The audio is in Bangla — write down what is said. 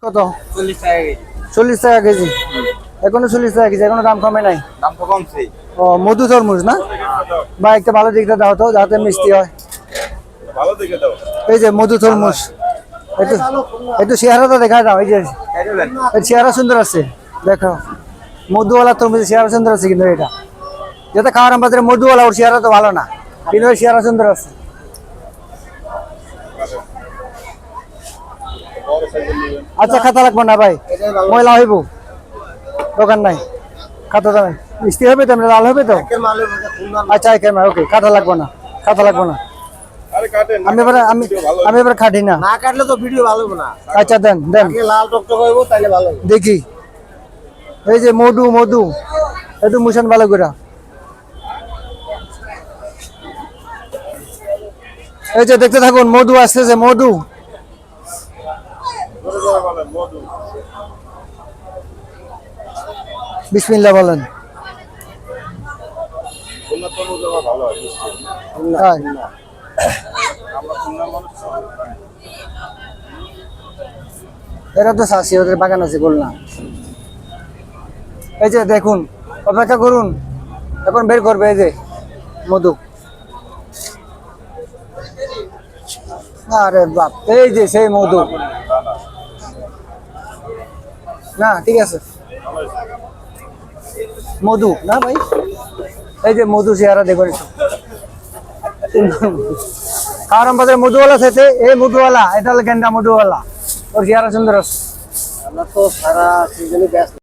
কত? 40 টাকা কেজি। 40 টাকা কেজি। এখনো 40 টাকা কেজি, এখনো দাম কমে নাই। দাম তো কমছে। ও মধু তরমুজ না বা একটা ভালো দিকটা দাও তো যাতে মিষ্টি হয়। ভালো দেখে দাও। এই যে মধু তরমুজ, একটু একটু চেহারাটা দেখা দাও। এই যে এর চেহারা সুন্দর আছে, দেখো মধুওয়ালা তরমুজের চেহারা সুন্দর আছে, কিন্তু এটা যেটা খাওয়ার আমাদের মধুওয়ালা, ওর চেহারা তো ভালো না, কিন্তু ওর চেহারা সুন্দর আছে। আচ্ছা খাতা লাগবো না ভাই, ময়লা হইব, দোকান নাই। খাতা দাও, মিষ্টি হবে তো, লাল হবে তো। আচ্ছা ওকে, খাতা লাগবো না, খাতা লাগবো না। আমি এবার খাটি না। না কাটলে তো ভিডিও ভালো হবে না। আচ্ছা দেন দেন, লাল টকটক হইব তাইলে ভালো হবে। দেখি। এই যে মধু মধু, একটু মুছান ভালো করে। এই যে দেখতে থাকুন, মধু আসতেছে, মধু। বিসমিল্লাহ বলেন। হ্যাঁ। এরা তো চাষি, ওদের বাগান আছে, খুলনা। এই যে দেখুন, অপেক্ষা করুন, এখন বের করবে। এই যে মধু, আরে বাপ, এই যে সেই মধু। না ঠিক আছে, মধু না ভাই, এই যে মধু চেহারা দেখুন একটু। কারণ বাজারে মধুওয়ালা খেতে, এই মধুওয়ালা, এটা হলো গেন্দা মধুওয়ালা, ওর চেহারা সুন্দর আছে। আমরা তো সারা সিজনে ব্যস্ত।